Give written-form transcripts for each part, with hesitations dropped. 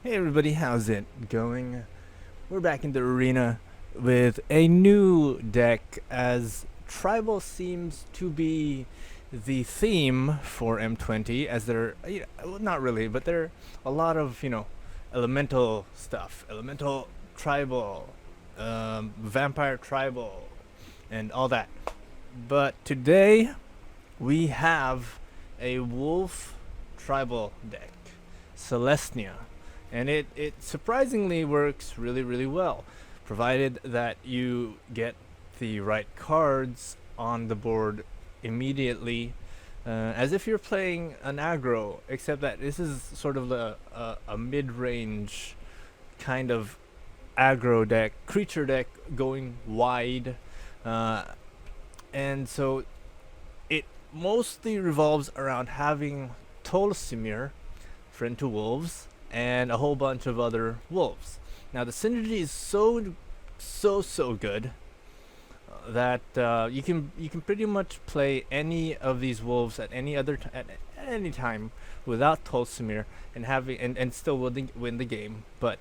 Hey everybody, how's it going? We're back in the arena with a new deck as Tribal seems to be the theme for M20 as there well, not really, but there are a lot of, elemental stuff, elemental tribal, vampire tribal and all that. But today we have a wolf tribal deck, Celestia, and it surprisingly works really well, provided that you get the right cards on the board immediately, as if you're playing an aggro, except that this is sort of a mid-range kind of aggro deck, creature deck going wide, uh, and so it mostly revolves around having Tolsimir, friend to wolves, and a whole bunch of other wolves. Now the synergy is so good that you can pretty much play any of these wolves at at any time without Tolsimir and still win the game. But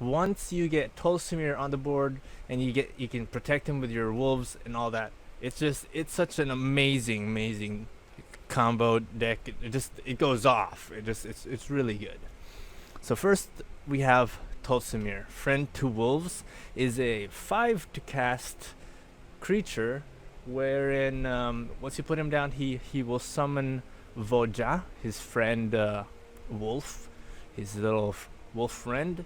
once you get Tolsimir on the board and you can protect him with your wolves and all that, it's such an amazing combo deck. It goes off. It's really good. So first we have Tolsimir. Friend to Wolves is a 5 to cast creature wherein once you put him down he will summon Voja, his friend wolf. His little wolf friend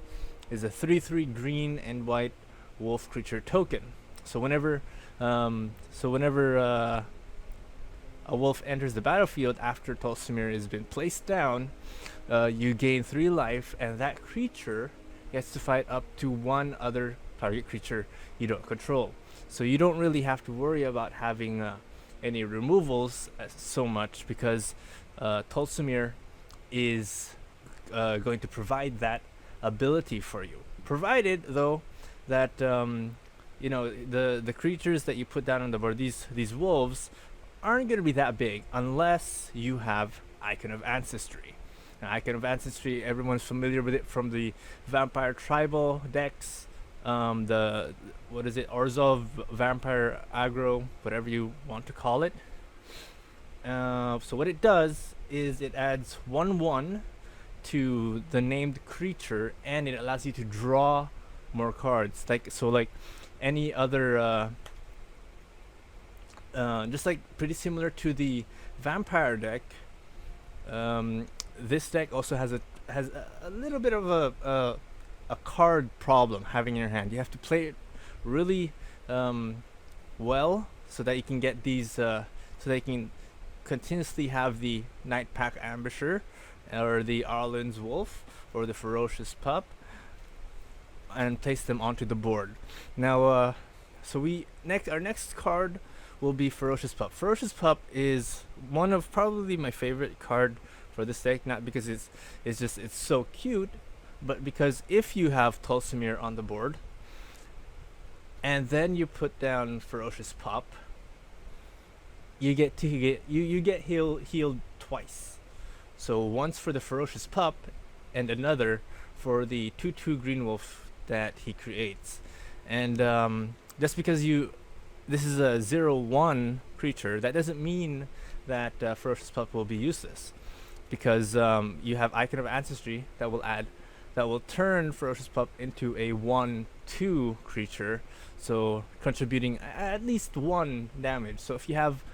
is a 3/3 green and white wolf creature token. So whenever a wolf enters the battlefield after Tolsimir has been placed down, you gain 3 life, and that creature gets to fight up to one other target creature you don't control. So you don't really have to worry about having any removals so much, because Tolsimir is going to provide that ability for you. Provided, though, that the creatures that you put down on the board, these wolves, aren't going to be that big unless you have Icon of Ancestry. Now, Icon of Ancestry, everyone's familiar with it from the Vampire Tribal decks. The what is it, Orzhov Vampire Aggro, whatever you want to call it. So what it does is it adds 1/1 to the named creature, and it allows you to draw more cards. Like any other, just like pretty similar to the vampire deck. This deck also has a little bit of a card problem having in your hand. You have to play it really well so that you can get these, so that you can continuously have the Night Pack Ambusher, or the Arlen's Wolf, or the Ferocious Pup, and place them onto the board. Now, our next card will be Ferocious Pup. Ferocious Pup is one of probably my favorite card for this deck, not because it's so cute, but because if you have Tolsimir on the board and then you put down Ferocious Pup, you get healed twice. So once for the Ferocious Pup and another for the 2/2 green wolf that he creates. And just because this is a 0/1 creature, that doesn't mean that Ferocious Pup will be useless, because you have Icon of Ancestry that will turn Ferocious Pup into a 1/2 creature, so contributing at least 1 damage. So if you have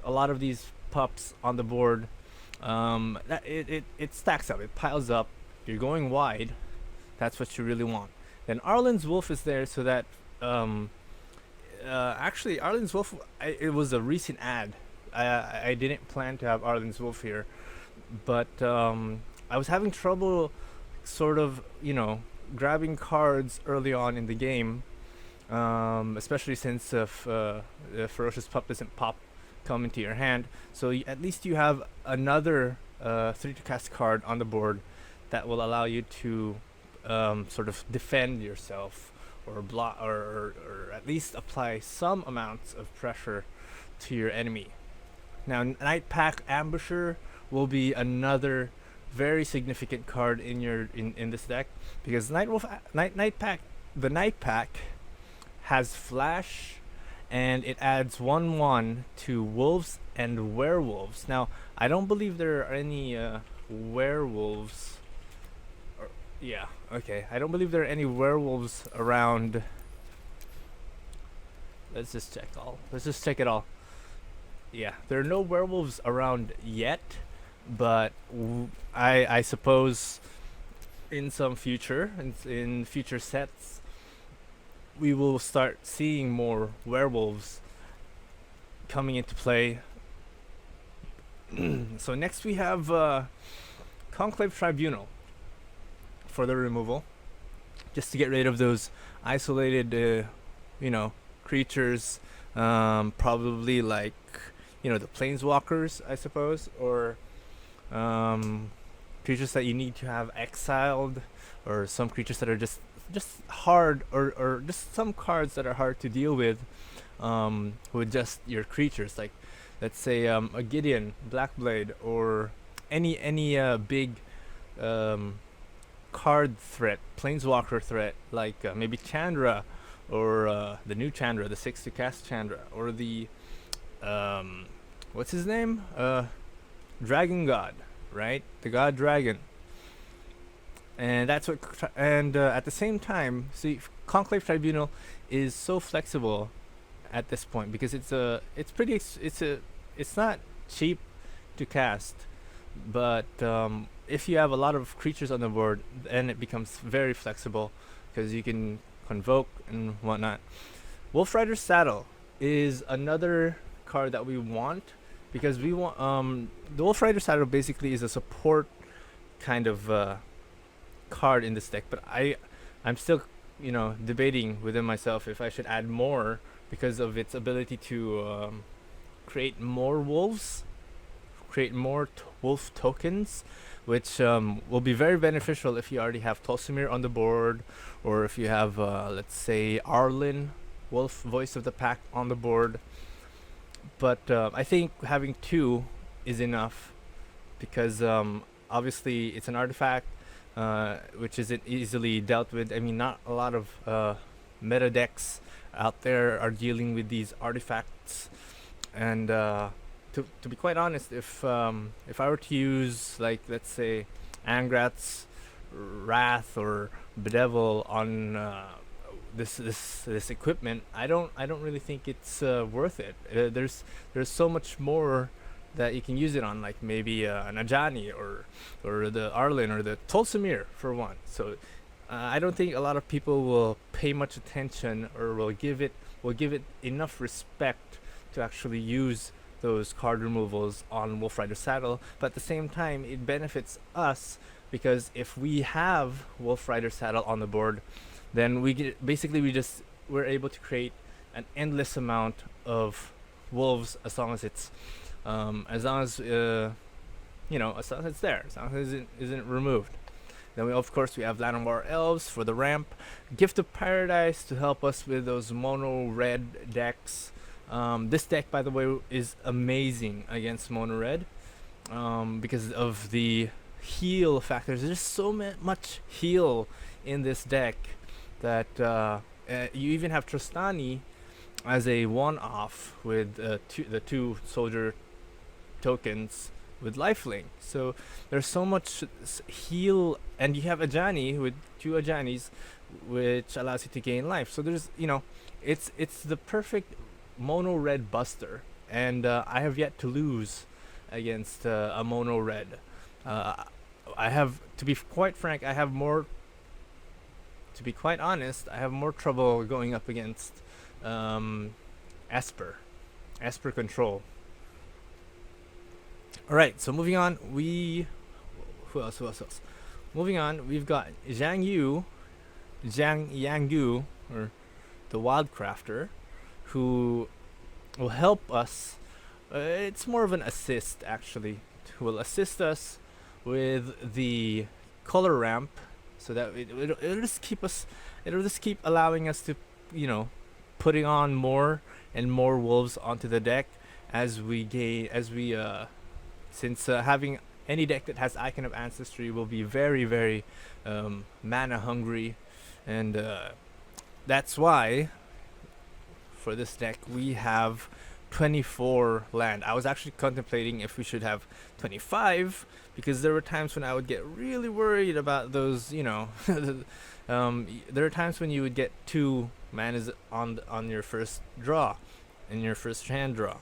a lot of these pups on the board, that it stacks up, it piles up. You're going wide. That's what you really want. Then Arlen's Wolf is there so that actually Arlen's Wolf, it was a recent ad. I didn't plan to have Arlen's Wolf here, but I was having trouble sort of grabbing cards early on in the game, especially since the Ferocious Pup doesn't come into your hand. So at least you have another 3 to cast card on the board that will allow you to sort of defend yourself, or block, or at least apply some amounts of pressure to your enemy. Now, Night Pack Ambusher will be another very significant card in in this deck, because the Night Pack has flash, and it adds 1/1 to wolves and werewolves. Now, I don't believe there are any werewolves. Or, yeah, okay. I don't believe there are any werewolves around. Let's just check all. Let's just check it all. Yeah, there are no werewolves around yet, but I suppose in some future, in future sets, we will start seeing more werewolves coming into play. So next we have Conclave Tribunal for the removal, just to get rid of those isolated, creatures, probably like, the planeswalkers, I suppose, or creatures that you need to have exiled, or some creatures that are just hard, or just some cards that are hard to deal with just your creatures, like let's say a Gideon, Blackblade, or any big card threat, planeswalker threat, like maybe Chandra, or the new Chandra, the 6 to cast Chandra, or the what's his name? Dragon God, right? The God Dragon. And that's what, at the same time, see, Conclave Tribunal is so flexible at this point, because it's not cheap to cast, but if you have a lot of creatures on the board, then it becomes very flexible, because you can convoke and whatnot. Wolf Rider's Saddle is another card that we want, because we want the Wolf Rider Saddle basically is a support kind of card in this deck, but I'm still debating within myself if I should add more, because of its ability to create more wolves, create more wolf tokens, which will be very beneficial if you already have Tolsimir on the board, or if you have let's say Arlen, Wolf Voice of the Pack, on the board. But I think having 2 is enough, because obviously it's an artifact, which isn't easily dealt with. I mean, not a lot of meta decks out there are dealing with these artifacts, and to be quite honest, if I were to use, like, let's say Angrat's Wrath or Bedevil on this equipment, I don't really think it's worth it. There's so much more that you can use it on, like maybe an Ajani, or the Arlen, or the Tolsimir, for one. So I don't think a lot of people will pay much attention, or will give it enough respect to actually use those card removals on Wolf Rider Saddle. But at the same time, it benefits us, because if we have Wolf Rider Saddle on the board, then we're able to create an endless amount of wolves, as long as it's as long as it's there, as long as it isn't removed. Then we have Llanowar Elves for the ramp, Gift of Paradise to help us with those mono red decks. This deck, by the way, is amazing against mono red, because of the heal factors. There's so much heal in this deck that you even have Trostani as a one-off with the 2 soldier tokens with lifelink. So there's so much heal, and you have Ajani with 2 Ajanis, which allows you to gain life. So there's it's the perfect mono red buster, and I have yet to lose against a mono red. I have, to be quite frank, to be quite honest, I have more trouble going up against Esper Control. Alright, so moving on, who else? Moving on, we've got Zhang Yanggu, or the Wildcrafter, who will help us. It's more of an assist, actually, who will assist us with the color ramp, so that it'll just keep allowing us to, putting on more and more wolves onto the deck as we gain, since having any deck that has Icon of Ancestry will be very, very mana hungry, and that's why for this deck we have 24 land. I was actually contemplating if we should have 25, because there were times when I would get really worried about those, you know. There are times when you would get 2 manas on your first draw, in your first hand draw,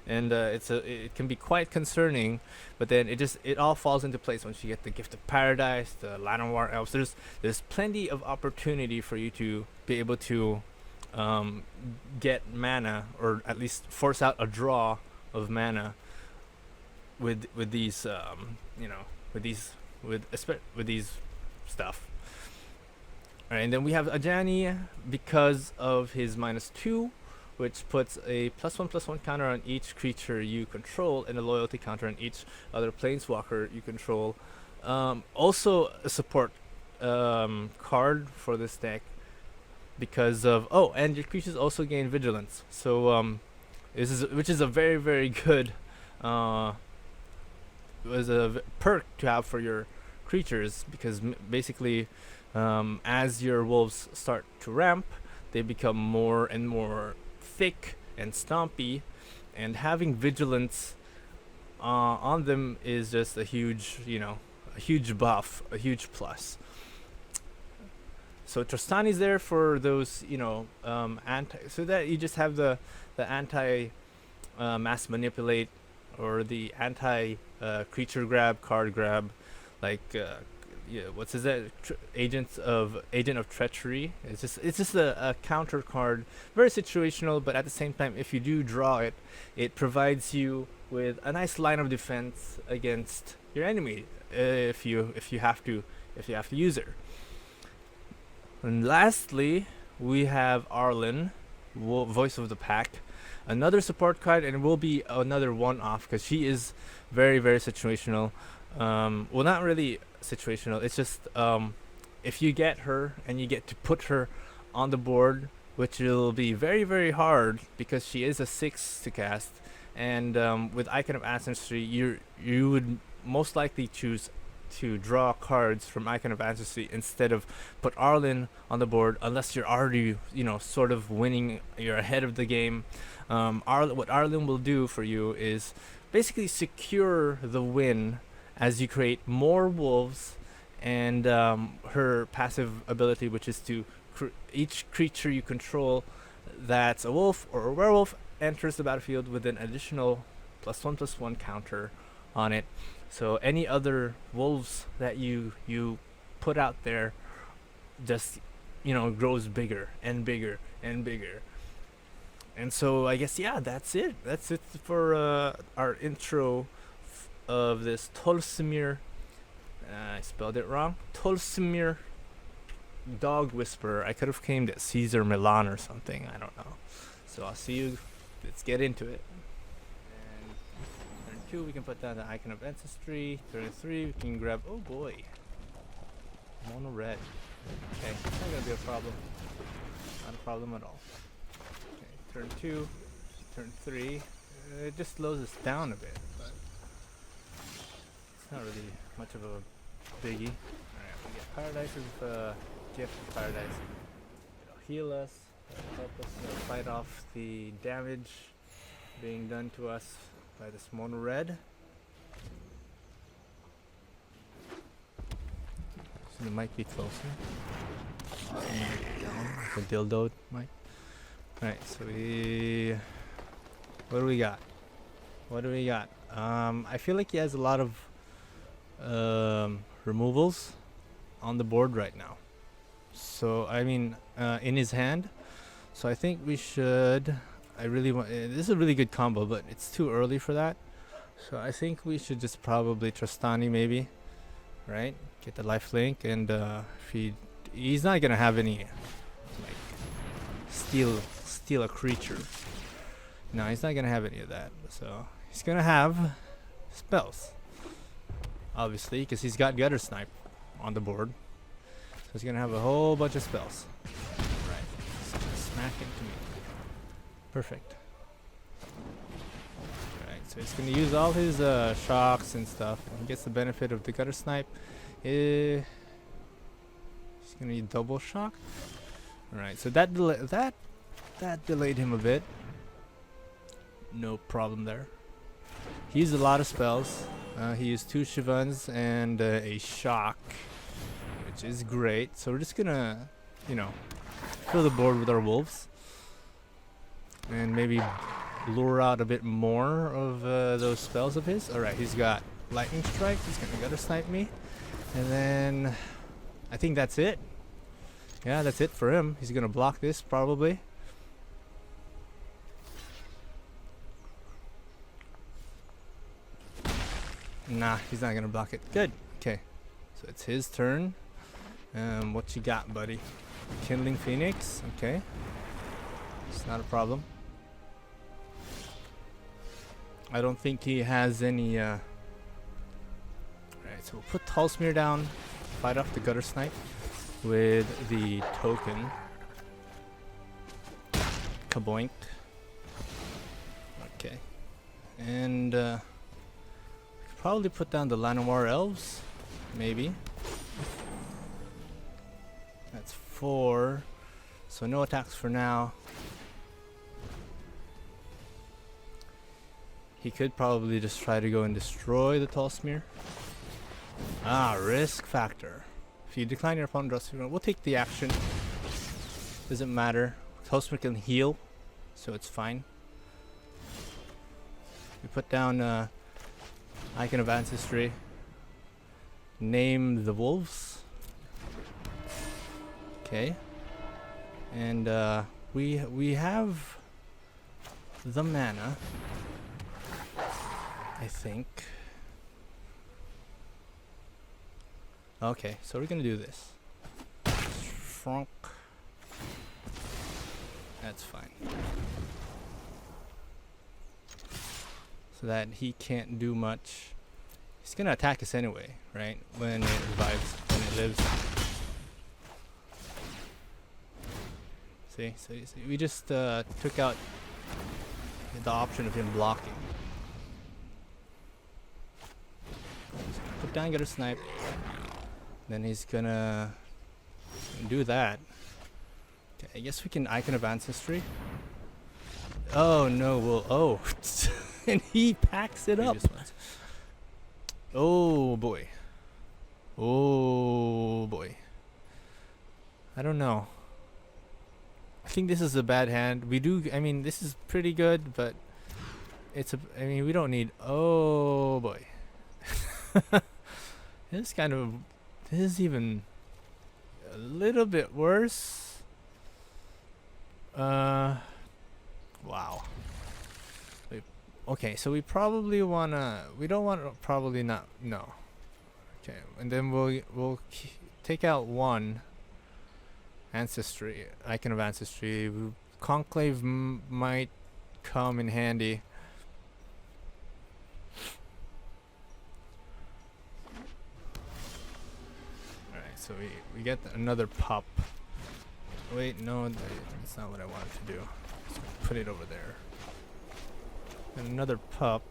and it can be quite concerning. But then it all falls into place once you get the Gift of Paradise, the Llanowar Elves. There's plenty of opportunity for you to be able to get mana, or at least force out a draw of mana with these with these stuff. Alright, and then we have Ajani because of his -2, which puts a +1/+1 counter on each creature you control and a loyalty counter on each other planeswalker you control. Also a support card for this deck because of and your creatures also gain vigilance. So which is a very, very good perk to have for your creatures, because basically as your wolves start to ramp, they become more and more thick and stompy, and having vigilance on them is just a huge, a huge buff, a huge plus. So Trostani's there for those, so that you just have the anti mass manipulate, or the anti creature grab, card grab, like what's his that? Agent of Treachery. It's just a counter card, very situational, but at the same time, if you do draw it, it provides you with a nice line of defense against your enemy if you have to use her. And lastly, we have Arlen, Voice of the Pack, another support card, and it will be another one-off because she is very, very situational. Well, not really situational. It's just if you get her and you get to put her on the board, which will be very, very hard because she is a 6 to cast, and with Icon of Ancestry, you would most likely choose to draw cards from Icon of Ancestry instead of put Arlen on the board, unless you're already, sort of winning, you're ahead of the game. What Arlen will do for you is basically secure the win as you create more wolves, and her passive ability, which is to each creature you control that's a wolf or a werewolf enters the battlefield with an additional +1/+1 counter on it. So any other wolves that you put out there just grows bigger and bigger and bigger. And so I guess that's it for our intro of this Tolsimir, I spelled it wrong, Tolsimir Dog Whisperer. I could have named it Caesar Milan or something, I don't know. So I'll see you, let's get into it. And turn 2 we can put down the Icon of Ancestry. Turn 3 we can grab, oh boy, mono red. Okay, it's not gonna be a problem, not a problem at all. Okay, turn 2, turn 3, it just slows us down a bit, but it's not really much of a biggie. Alright, we get Paradise with Gift of Paradise. It'll heal us, it'll help us fight off the damage being done to us by this mono red. So the mic be closer. The dildo mic. Alright, so what do we got? I feel like he has a lot of removals on the board right now. So I mean, in his hand. So I think we should. I really want. This is a really good combo, but it's too early for that. So I think we should just probably Trostani maybe, right? Get the lifelink, and if he's not gonna have any like steal a creature. No, he's not gonna have any of that. So he's gonna have spells, obviously, because he's got Gutter Snipe on the board. So he's gonna have a whole bunch of spells. Right, so smack into me. Perfect. Alright, so so he's gonna use all his shocks and stuff. And he gets the benefit of the gutter snipe. He's gonna need double shock. All right, so that delayed him a bit. No problem there. He used a lot of spells. He used 2 Shivans and a shock, which is great. So we're just gonna, you know, fill the board with our wolves and maybe lure out a bit more of those spells of his. Alright, he's got lightning strike. He's gonna gutter snipe me, and then I think that's it. Yeah, that's it for him. He's gonna block this probably. Nah, he's not gonna block it. Good. Okay, so it's his turn. What you got, buddy? Kindling Phoenix. Okay, it's not a problem. I don't think he has any. Alright, so we'll put Tall Smear down. Fight off the gutter snipe with the token. Kaboink. Okay, and probably put down the Llanowar elves, maybe. That's 4, so no attacks for now. He could probably just try to go and destroy the Tall Smear. Risk factor. If you decline your opponent draws, we'll take the action. Doesn't matter. Tall Smear can heal, so it's fine. We put down Icon of Ancestry. Name the wolves. Okay. And we have the mana, I think. Okay, so we're gonna do this. Shrunk. That's fine. So that he can't do much. He's gonna attack us anyway, right? When it revives, when it lives. See, so we just took out the option of him blocking. Put down, get a snipe. Then he's gonna do that. Okay, I guess we can Icon of Ancestry. Oh no, well, and he packs it up. Oh boy. Oh boy. I don't know. I think this is a bad hand. I mean, this is pretty good, but I mean, we don't need, oh boy. This is even a little bit worse. Wow. Okay, so we probably we don't wanna, probably not, no. Okay, and then we'll take out 1 Ancestry, Icon of Ancestry. Conclave might come in handy. Alright, so we get another pup. Wait, no, that's not what I wanted to do. So put it over there. And another pup.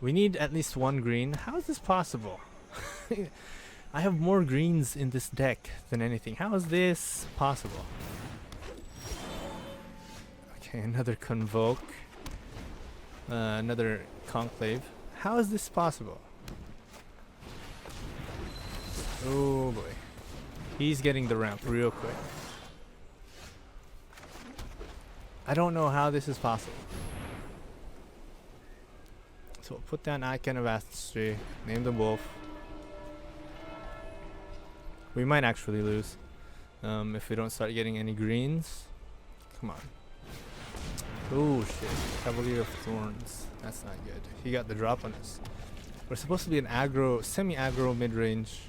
We need at least 1 green. How is this possible? I have more greens in this deck than anything. How is this possible? Okay, another Convoke. Another Conclave. How is this possible? Oh boy. He's getting the ramp real quick. I don't know how this is possible. So we'll put down Icon of Ancestry. Name the wolf. We might actually lose if we don't start getting any greens. Come on. Oh shit. Cavalier of Thorns. That's not good. He got the drop on us. We're supposed to be an aggro, semi-aggro mid-range.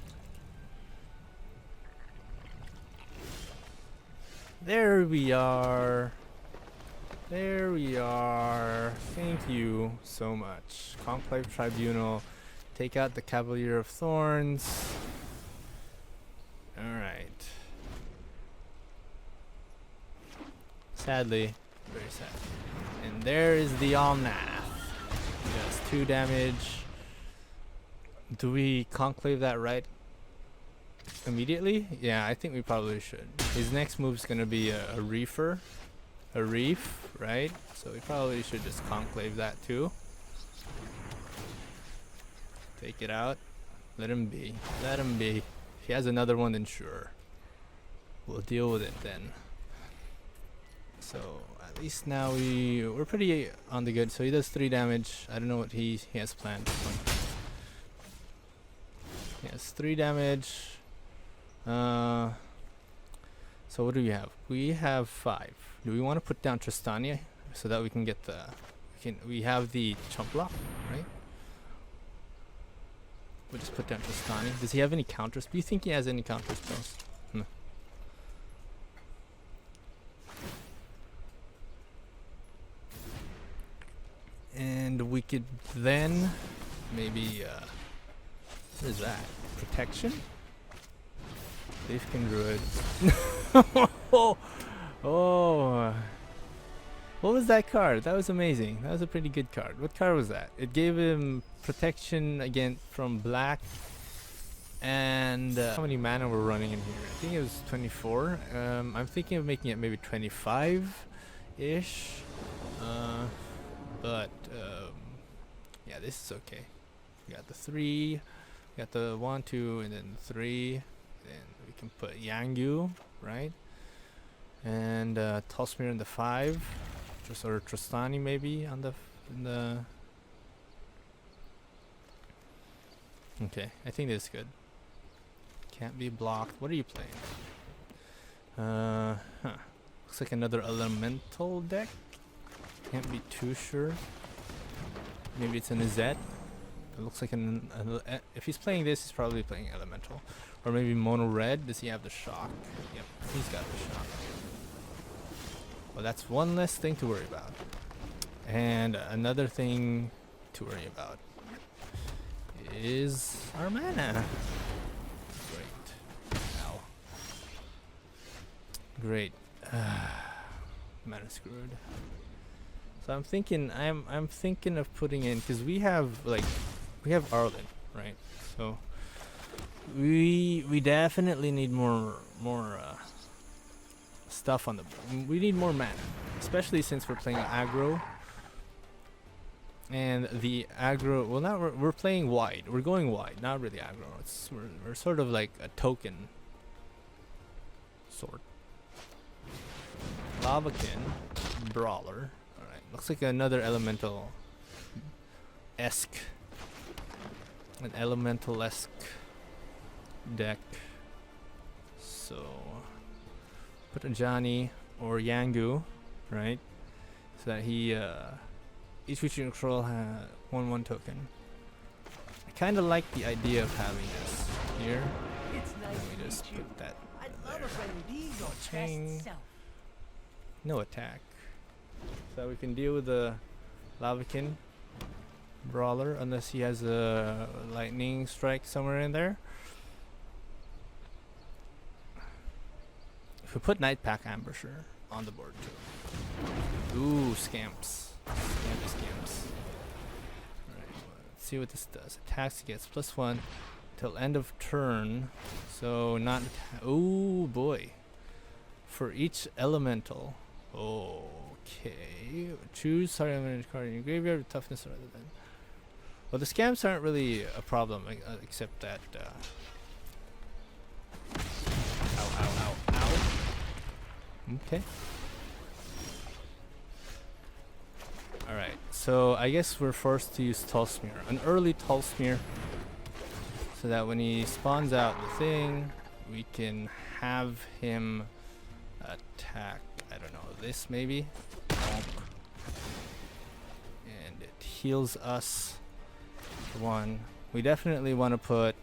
There we are. There we are. Thank you so much. Conclave Tribunal. Take out the Cavalier of Thorns. Alright. Sadly, very sad. And there is the Omnath. He does 2 damage. Do we conclave that right immediately? Yeah, I think we probably should. His next move is gonna be a reefer. A reef, right? So we probably should just conclave that too. Take it out. Let him be. Let him be. If he has another one, then sure. We'll deal with it then. So at least now we're pretty on the good. So he does 3 damage. I don't know what he has planned. He has 3 damage. So what do we have? We have 5. Do we want to put down Tristania so that we can get the we have the chump block, right? We'll just put down Tristania. Does he have any counters? Do you think he has any counter spells? No. And we could then maybe what is that? Protection? Leafkin Druid. Oh. What was that card? That was amazing. That was a pretty good card. What card was that? It gave him protection against from black. And how many mana we're running in here? I think it was 24. I'm thinking of making it maybe 25-ish. But yeah, this is okay. We got the 3, we got the 1, 2, and then 3. Then we can put Yangyu, right? And Tolsmir in the 5, or Tristani maybe on the Okay, I think this is good. Can't be blocked. What are you playing? Looks like another elemental deck. Can't be too sure. Maybe it's an Izet. It looks like if he's playing this, he's probably playing elemental. Or maybe mono red. Does he have the shock? Yep, he's got the shock. Well, that's one less thing to worry about. And another thing to worry about is our mana. Great. Ow. Great. Mana screwed. So I'm thinking of putting in, because we have Arlen, right? So we definitely need more stuff on the board. We need more mana, especially since we're playing aggro. And the aggro, well, we're playing wide. We're going wide, not really aggro. We're sort of like a token sort. Lavakin, Brawler. Alright, looks like another elemental-esque. An elemental-esque deck. So put a Johnny or Yangu, right? So that he each creature you control has 1/1 token. I kind of like the idea of having this here. Let me just put that there. Ching. No attack. So we can deal with the Lavakin Brawler unless he has a lightning strike somewhere in there. If we put Nightpack Ambusher on the board too. Ooh, scamps. Scamps. Alright, let's see what this does. Attacks gets +1 till end of turn. So not oh boy. For each elemental. Okay. Choose target elemental card in your graveyard with toughness rather than. Well, the scamps aren't really a problem, except that ow. Okay. Alright, so I guess we're forced to use Tolsmir. An early Tolsmir. So that when he spawns out the thing, we can have him attack, I don't know, this maybe? And it heals us for 1. We definitely want to put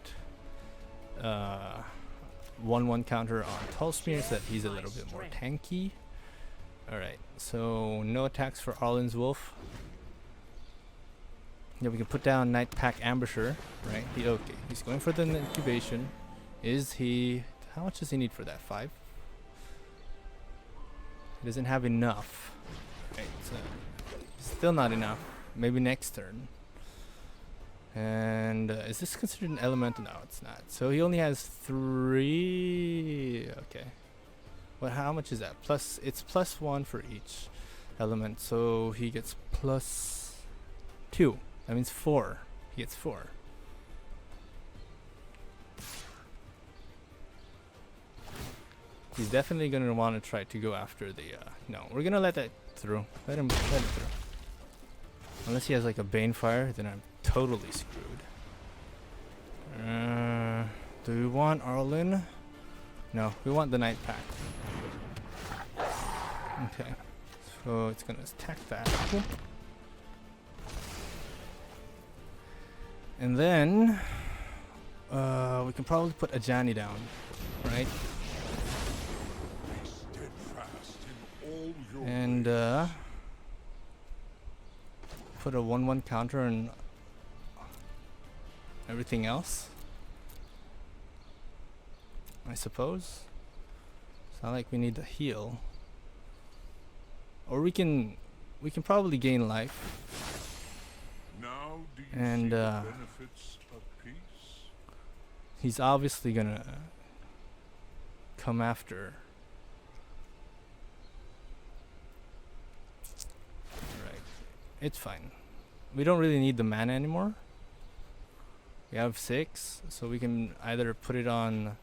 1/1 counter on Tolsmir so that he's a little bit more tanky. Alright, so no attacks for Arlen's Wolf. Yeah, we can put down Nightpack Ambusher, right? Okay, he's going for the incubation. Is he... How much does he need for that? 5? He doesn't have enough. Right, so Still not enough. Maybe next turn. And is this considered an elemental? No, it's not. So he only has 3. Okay. Well, how much is that? Plus, it's +1 for each element. So he gets +2. That means 4. He gets 4. He's definitely gonna want to try to go after the. No, we're gonna let that through. Let it through. Unless he has like a Banefire, then I'm totally screwed. Do we want Arlen? No, we want the Night Pack. Okay, so it's gonna attack that. And then we can probably put Ajani down, right? And put a 1/1 counter on everything else, I suppose. It's not like we need to heal. Or we can probably gain life. Now do you and see the benefits of peace? He's obviously gonna come after. Alright, it's fine. We don't really need the mana anymore. We have 6, so we can either put it on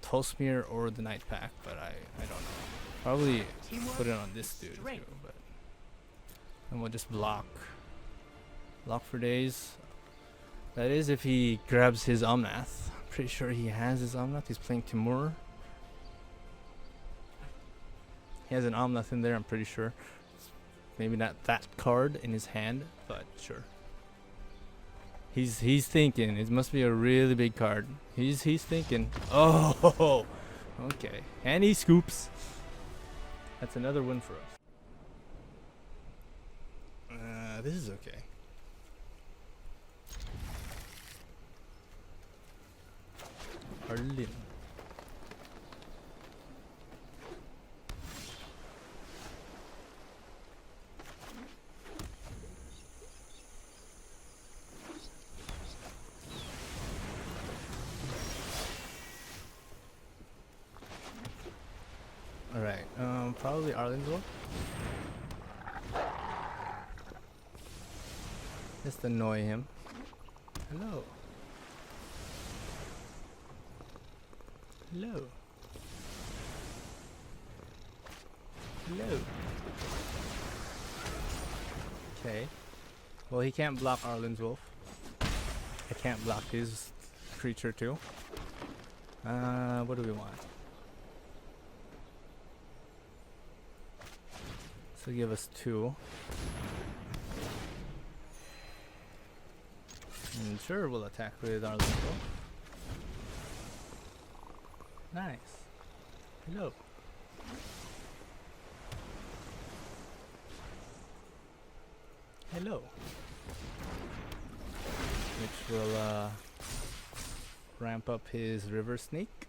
Tolsmere or the Night Pack, but I don't know. Probably put it on this dude too, but and we'll just block for days. That is if he grabs his Omnath. I'm pretty sure he has his Omnath. He's playing Timur. He has an Omnath in there, I'm pretty sure. Maybe not that card in his hand, but sure. He's thinking. It must be a really big card. He's thinking. Oh, okay. And he scoops. That's another win for us. This is okay. Arlen. Alright, probably Arlen's one. Just annoy him. Hello. Hello. Hello. Okay. Well, he can't block Arlen's wolf. I can't block his creature too. What do we want? So give us 2. And sure, we'll attack with our little. Nice. Hello. Hello. Which will ramp up his river snake.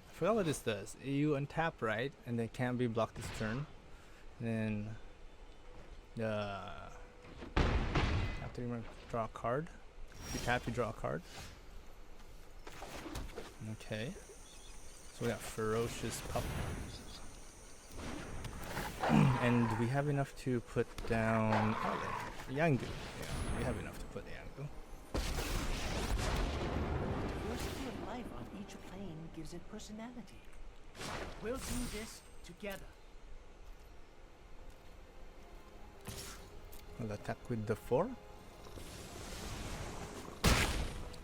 I forgot what this does. You untap, right? And they can't be blocked this turn. And then after you draw a card. If you tap, you draw a card. Okay. So we got Ferocious Pup. And we have enough to put down Yangu. Yeah, we have enough to put Yangu. Diversity of life on each plane gives it personality. We'll do this together. We'll attack with the 4.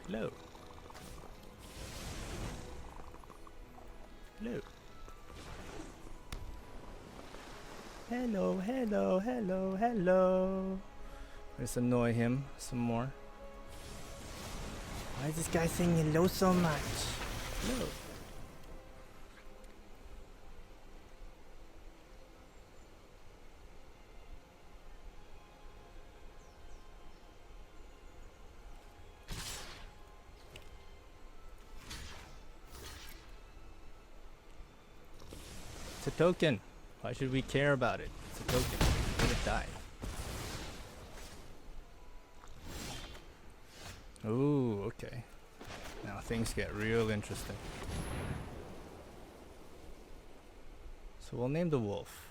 Hello. Hello. Hello, hello, hello, hello. Let's annoy him some more. Why is this guy saying hello so much? Hello. It's a token. Why should we care about it? It's a token. die. Ooh, okay. Now things get real interesting. So we'll name the wolf.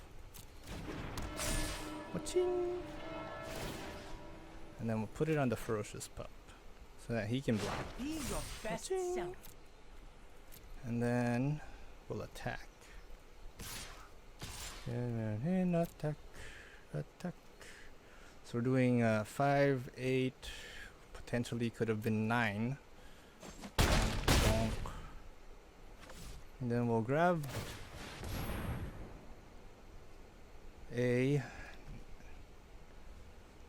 Waching. And then we'll put it on the ferocious pup so that he can block. Be your best Waching. self. And then we'll attack. And attack. Attack. So we're doing 5, 8, potentially could have been 9. Bonk. And then we'll grab a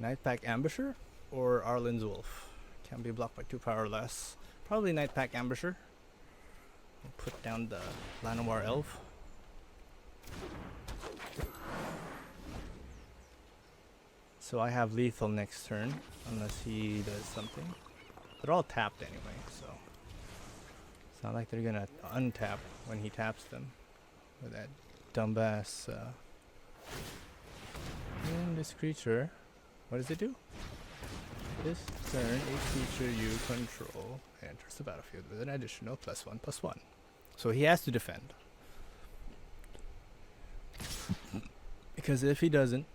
Nightpack Ambusher or Arlen's Wolf. Can be blocked by 2 power or less. Probably Nightpack Ambusher. We'll put down the Llanowar Elf. So I have lethal next turn, unless he does something. They're all tapped anyway, so it's not like they're gonna untap when he taps them with that dumbass. And this creature, what does it do? This turn, a creature you control enters the battlefield with an additional +1/+1. So he has to defend. Because if he doesn't,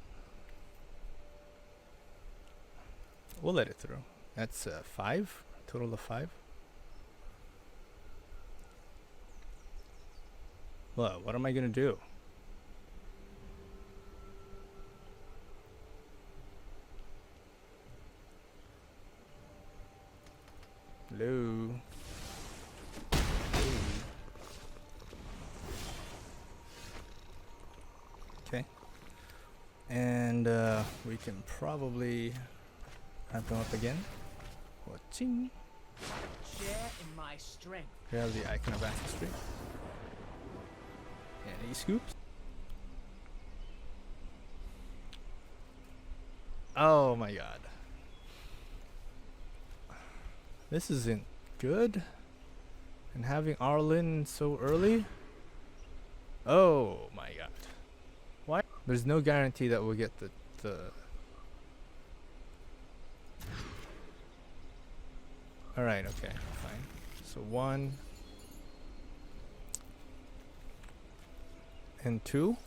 we'll let it through. That's 5, total of 5. Well, what am I gonna do? Hello. Okay. And we can probably ramp them up again. Watching. Share in my strength. Grab the Icon of Ancestry. And he scoops. Oh my god. This isn't good. And having Arlen so early? Oh my god. Why? There's no guarantee that we'll get the Alright, okay, fine. So 1 and 2.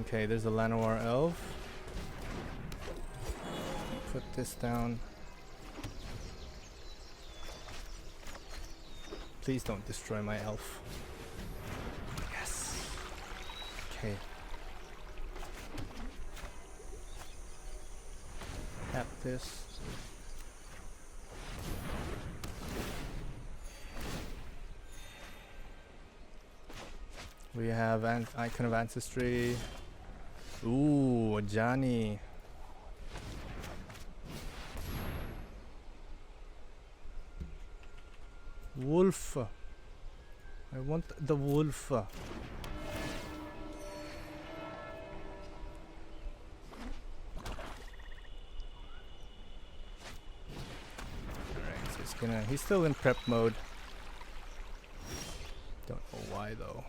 Okay, there's a Llanowar Elf. Put this down. Please don't destroy my elf. Yes. Okay. Tap this. We have an Icon of Ancestry. Ooh, Johnny. Wolf. I want the wolf. Alright, so he's still in prep mode. Don't know why though.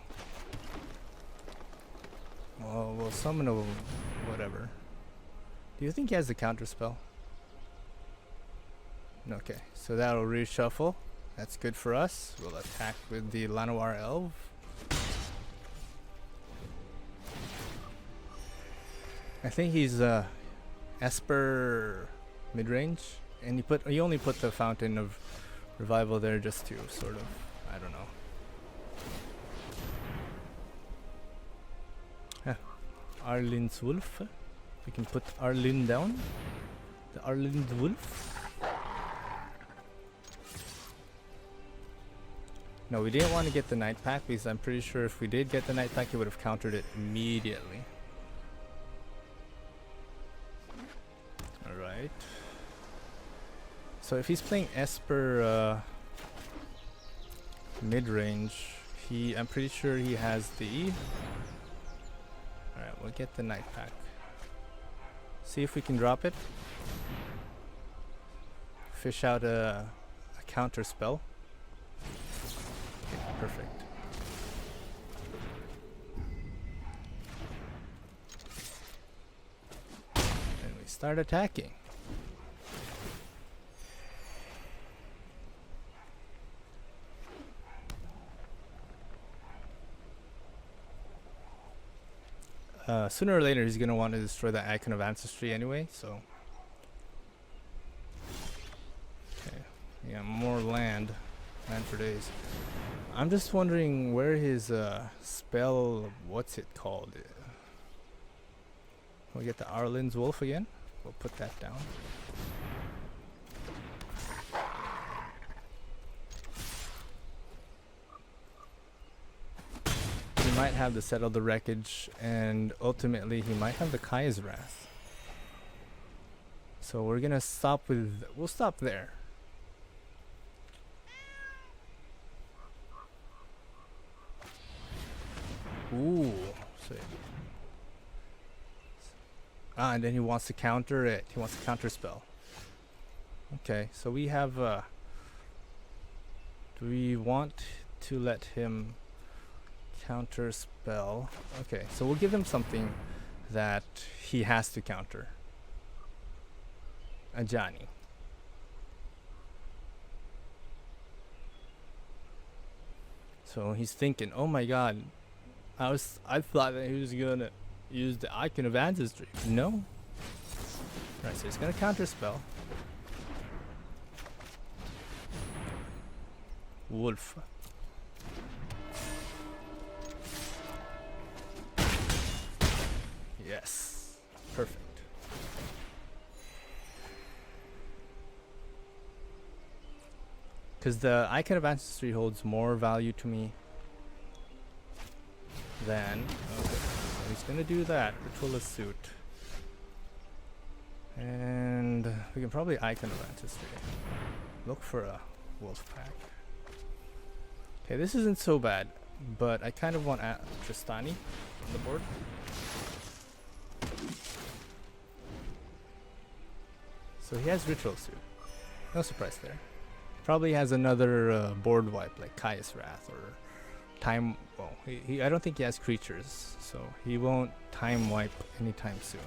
Well, we'll summon a whatever. Do you think he has the counter spell? Okay, so that'll reshuffle. That's good for us. We'll attack with the Llanowar Elf. I think he's Esper mid-range, and he only put the Fountain of Revival there just to sort of, I don't know. Arlen's Wolf. We can put Arlen down. The Arlen's Wolf. No, we didn't want to get the Night Pack because I'm pretty sure if we did get the Night Pack, he would have countered it immediately. Alright. So if he's playing Esper mid-range, I'm pretty sure he has the... Alright, we'll get the Night Pack. See if we can drop it. fish out a counter spell. Okay, perfect. And we start attacking. Sooner or later he's gonna want to destroy the Icon of Ancestry anyway, so. Okay, yeah, more land for days. I'm just wondering where his spell, what's it called? We'll get the Arlen's Wolf again. We'll put that down. He might have the Settle the Wreckage, and ultimately he might have the Kaya's Wrath. So we're gonna stop with, we'll stop there. Ooh, so and then he wants to counter it. He wants to counter spell. Okay, so we have do we want to let him counter spell? Okay, so we'll give him something that he has to counter. A Johnny. So he's thinking, oh my god, I thought that he was gonna use the Icon of Ancestry. No. Right, so he's gonna counter spell. Wolf. Yes. Perfect. Because the Icon of Ancestry holds more value to me than... Okay, so he's going to do that. Ritualist Suit. And we can probably Icon of Ancestry. Look for a Wolf Pack. Okay, this isn't so bad, but I kind of want Tristani on the board. So he has Ritual Suit. No surprise there. Probably has another board wipe like Kaya's Wrath or time. Well, I don't think he has creatures, so he won't time wipe anytime soon.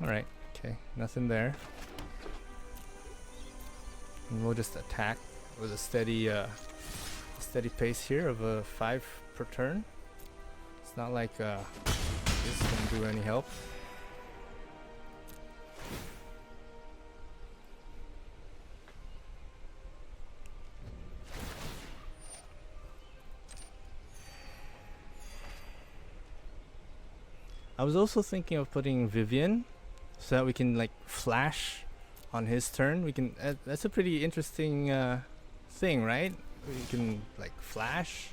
Alright, okay, nothing there. And we'll just attack with a steady pace here of a 5 per turn. It's not like this can do any help. I was also thinking of putting Vivian so that we can like flash on his turn. We can that's a pretty interesting thing, right? We can like flash.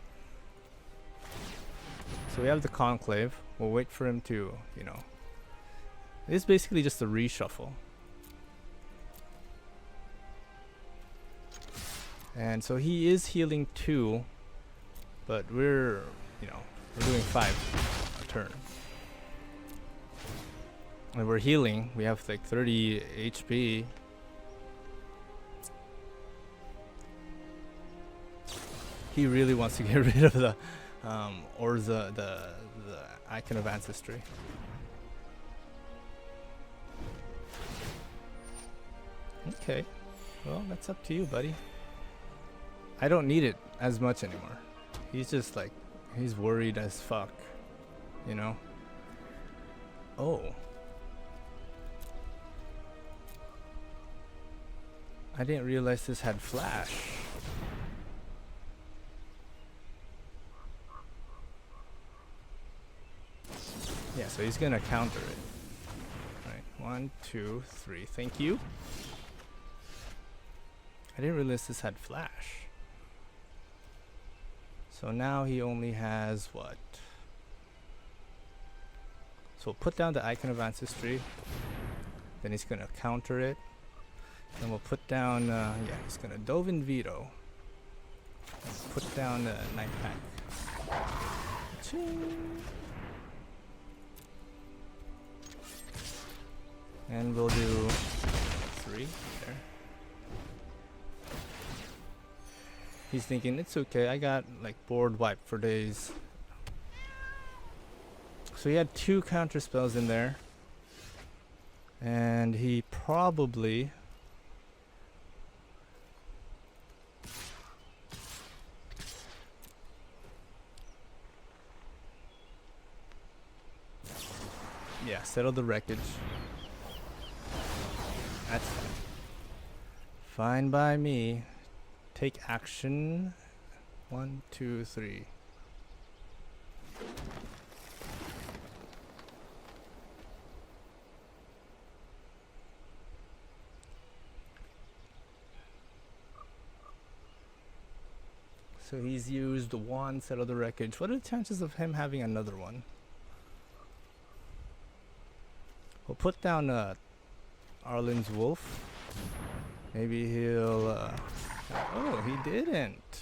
So we have the Conclave. We'll wait for him to, you know. It's basically just a reshuffle. And so he is healing 2, but we're doing 5 a turn. And we're healing. We have like 30 HP. He really wants to get rid of the the Icon of Ancestry. Okay, well that's up to you, buddy. I don't need it as much anymore. He's just like, he's worried as fuck, you know. Oh, I didn't realize this had flash. Yeah, so he's gonna counter it. Alright, 1, 2, 3. Thank you. I didn't realize this had flash. So now he only has what? So we'll put down the Icon of Ancestry. Then he's gonna counter it. Then we'll put down, yeah, he's gonna Dovin Veto. And put down the Night Pack. Ching. And we'll do 3 there. He's thinking, it's okay, I got like board wipe for days. So he had 2 counter spells in there. And he probably yeah, settle the wreckage. That's fine. Fine by me. Take action. 1, 2, 3. So he's used 1, settle the wreckage. What are the chances of him having another one? We'll put down Arlen's Wolf. Maybe he'll... oh, he didn't.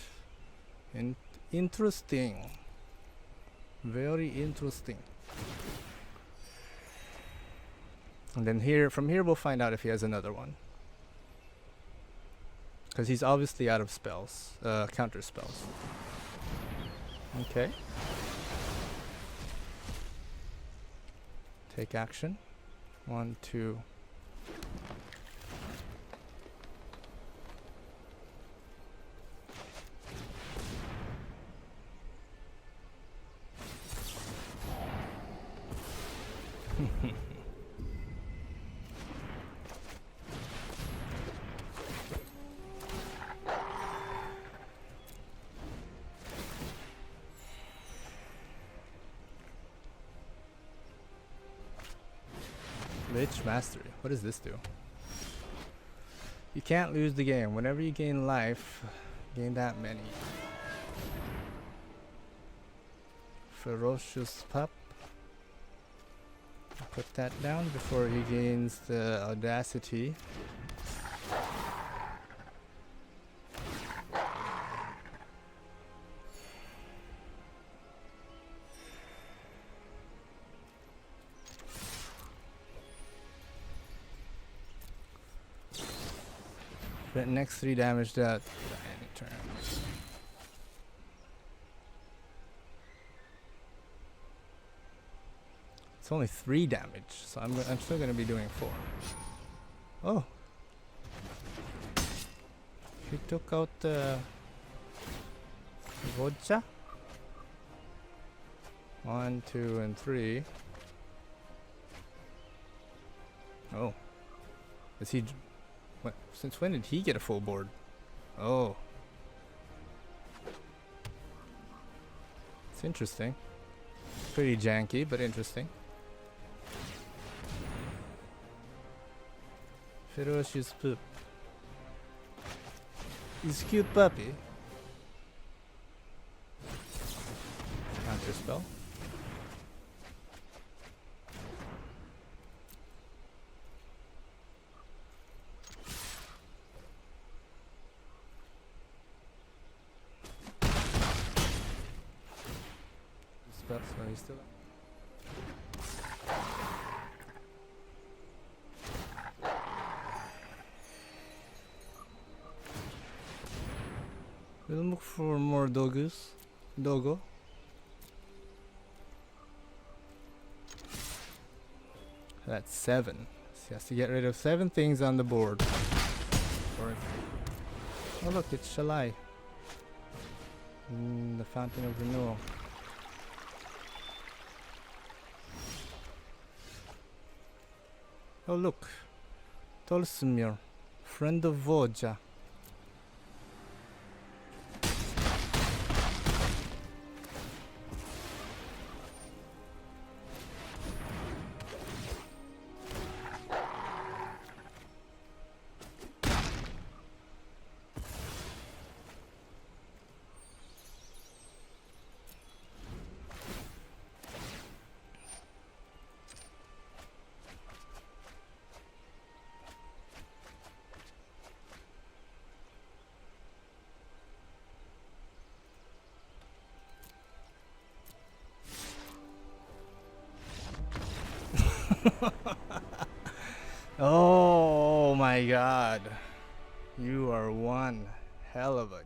Interesting. Very interesting. And then here, from here we'll find out if he has another one. Because he's obviously out of spells, counter spells. Okay. Take action. 1, 2. Lich Mastery. What does this do? You can't lose the game. Whenever you gain life, gain that many. Ferocious Pup. Put that down before he gains the Audacity. But next 3 damage that any turn. It's only 3 damage, so I'm still gonna be doing 4. Oh, he took out the Vodja. 1, 2, and 3. Oh, is he? Since when did he get a full board? Oh. It's interesting. Pretty janky, but interesting. Ferocious Poop. He's a cute puppy. Counter spell. So he's still we'll look for more Dogo. That's 7. So he has to get rid of 7 things on the board. Oh look, it's Shalai. The Fountain of Renewal. Oh look, Tolsmir, friend of Vodja. Oh my god. You are one hell of a